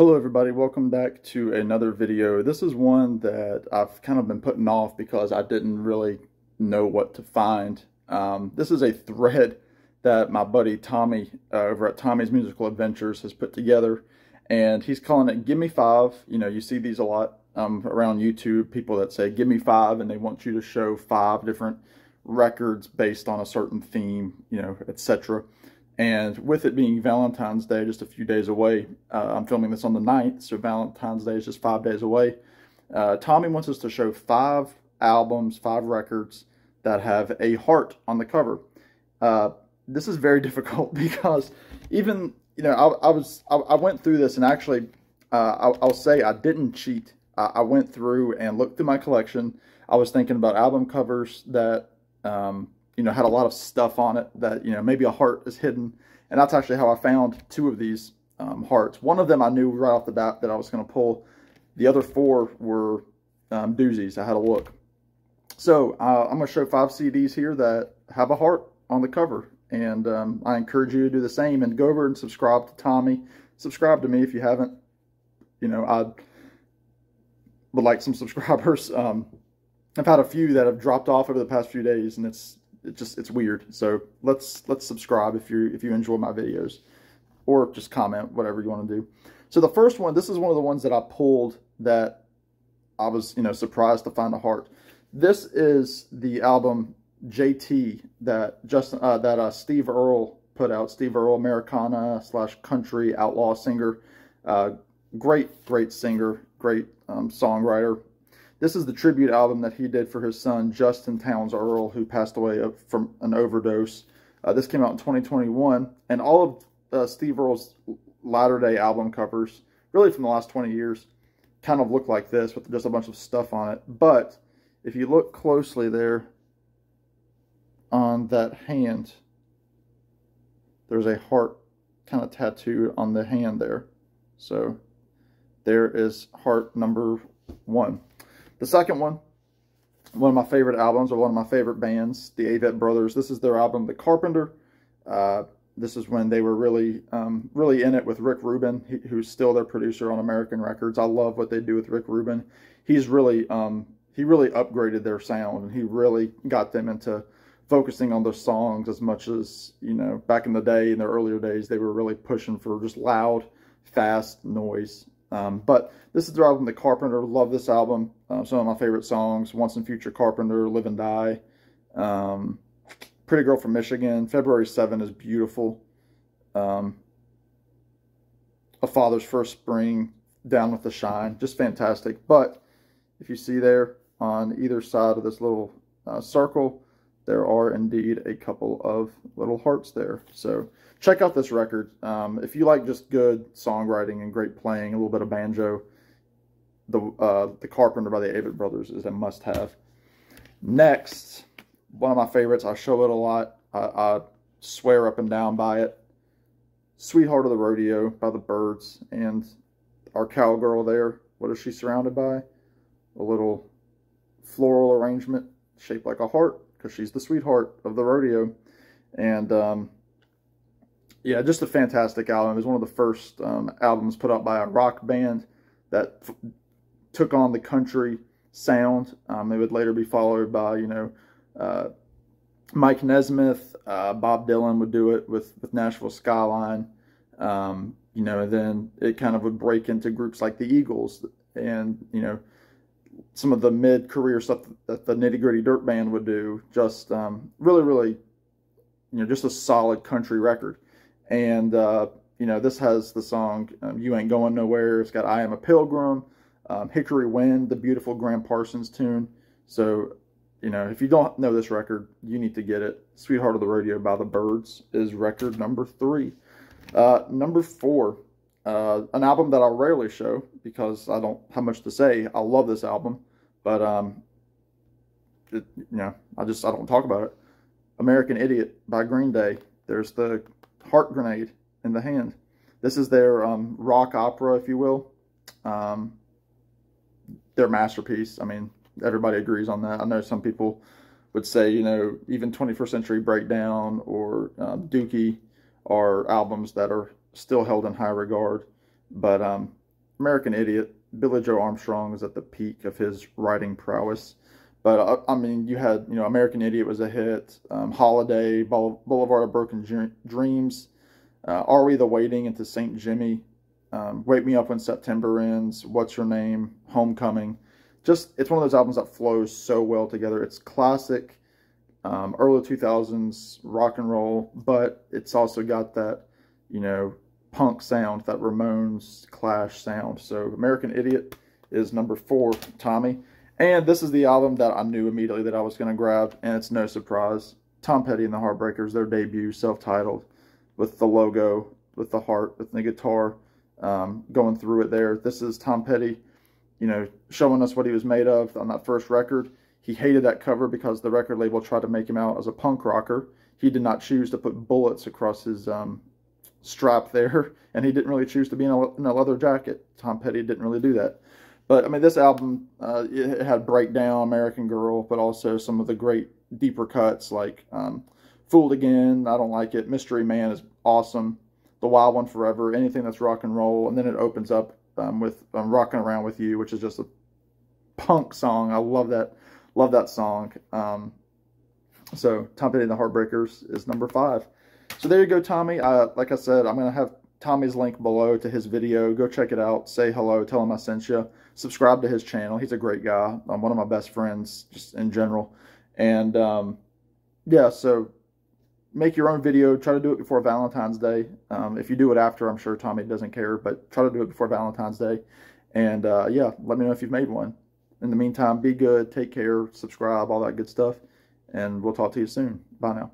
Hello everybody, welcome back to another video. This is one that I've kind of been putting off because I didn't really know what to find. This is a thread that my buddy Tommy over at Tommy's Musical Adventures has put together, and he's calling it Gimme 5. You know, you see these a lot around YouTube, people that say Gimme 5, and they want you to show 5 different records based on a certain theme, you know, etc. And with it being Valentine's Day, just a few days away, I'm filming this on the 9th, so Valentine's Day is just 5 days away. Tommy wants us to show 5 albums, 5 records that have a heart on the cover. This is very difficult because even, you know, I went through this, and actually, I'll say I didn't cheat. I went through and looked through my collection. I was thinking about album covers that, you know, had a lot of stuff on it that, you know, maybe a heart is hidden. And that's actually how I found 2 of these hearts. One of them I knew right off the bat that I was going to pull. The other 4 were doozies. I had a look. So I'm going to show 5 CDs here that have a heart on the cover. And I encourage you to do the same. And go over and subscribe to Tommy. Subscribe to me if you haven't. You know, I would like some subscribers. I've had a few that have dropped off over the past few days, and it's weird. So let's subscribe if you enjoy my videos, or just comment, whatever you want to do. So the first one, this is one of the ones that I pulled that I was, you know, surprised to find a heart. This is the album JT that Steve Earle put out. Steve Earle, Americana / country outlaw singer, great singer, great songwriter. This is the tribute album that he did for his son, Justin Townes Earle, who passed away from an overdose. This came out in 2021. And all of Steve Earle's latter-day album covers, really from the last 20 years, kind of look like this with just a bunch of stuff on it. But if you look closely there on that hand, there's a heart kind of tattooed on the hand there. So there is heart number 1. The second one of my favorite albums, or one of my favorite bands, the Avett Brothers. This is their album, The Carpenter. This is when they were really in it with Rick Rubin, who's still their producer on American Records. I love what they do with Rick Rubin. He's really, he really upgraded their sound, and he really got them into focusing on their songs as much as, you know, back in the day, in their earlier days, they were really pushing for just loud, fast noise. But this is their album, The Carpenter. Love this album. Some of my favorite songs: Once and Future Carpenter, Live and Die, Pretty Girl from Michigan, February 7 is beautiful, A Father's First Spring, Down with the Shine, just fantastic. But if you see there on either side of this little circle, there are indeed a couple of little hearts there. So check out this record. If you like just good songwriting and great playing, a little bit of banjo, the Carpenter by the Avett Brothers is a must-have. Next, one of my favorites. I show it a lot. I swear up and down by it. Sweetheart of the Rodeo by the Byrds. And our cowgirl there, what is she surrounded by? A little floral arrangement shaped like a heart, because she's the sweetheart of the rodeo. And yeah, just a fantastic album. It was one of the first albums put out by a rock band that took on the country sound. It would later be followed by, you know, Mike Nesmith, Bob Dylan would do it with Nashville Skyline. You know, and then it kind of would break into groups like the Eagles, and, you know, some of the mid-career stuff that the Nitty Gritty Dirt Band would do. Just really, you know, just a solid country record. And, you know, this has the song, You Ain't Going Nowhere. It's got I Am a Pilgrim, Hickory Wind, the beautiful Graham Parsons tune. So, you know, if you don't know this record, you need to get it. Sweetheart of the Rodeo by the Byrds is record number 3. Number 4, an album that I rarely show because I don't have much to say. I love this album, but, you know, I don't talk about it. American Idiot by Green Day. There's the heart grenade in the hand. This is their rock opera, if you will. Their masterpiece. I mean, everybody agrees on that. I know some people would say, you know, even 21st Century Breakdown or Dookie are albums that are still held in high regard. But American Idiot. Billy Joe Armstrong was at the peak of his writing prowess. But I mean, you had, American Idiot was a hit. Holiday, Boulevard of Broken Dreams, Are We the Waiting, into St. Jimmy, Wake Me Up When September Ends, What's Your Name, Homecoming. Just, it's one of those albums that flows so well together. It's classic, early 2000s rock and roll, but it's also got that, punk sound, that Ramones Clash sound. So American Idiot is number 4, Tommy. And this is the album that I knew immediately that I was going to grab, and it's no surprise. Tom Petty and the Heartbreakers, their debut, self-titled, with the logo, with the heart, with the guitar going through it there. This is Tom Petty, showing us what he was made of on that first record. He hated that cover because the record label tried to make him out as a punk rocker. He did not choose to put bullets across his strap there, and he didn't really choose to be in a leather jacket. Tom Petty didn't really do that. But, I mean, this album, it had Breakdown, American Girl, but also some of the great deeper cuts like Fooled Again, I Don't Like It, Mystery Man is awesome, The Wild One Forever, anything that's rock and roll. And then it opens up with Rockin' Around With You, which is just a punk song. I love that song. So Tom Petty and the Heartbreakers is number 5. So there you go, Tommy. Like I said, I'm going to have Tommy's link below to his video. Go check it out. Say hello. Tell him I sent you. Subscribe to his channel. He's a great guy. One of my best friends, just in general. And, yeah, so make your own video. Try to do it before Valentine's Day. If you do it after, I'm sure Tommy doesn't care. But try to do it before Valentine's Day. And, yeah, let me know if you've made one. In the meantime, be good. Take care. Subscribe. All that good stuff. And we'll talk to you soon. Bye now.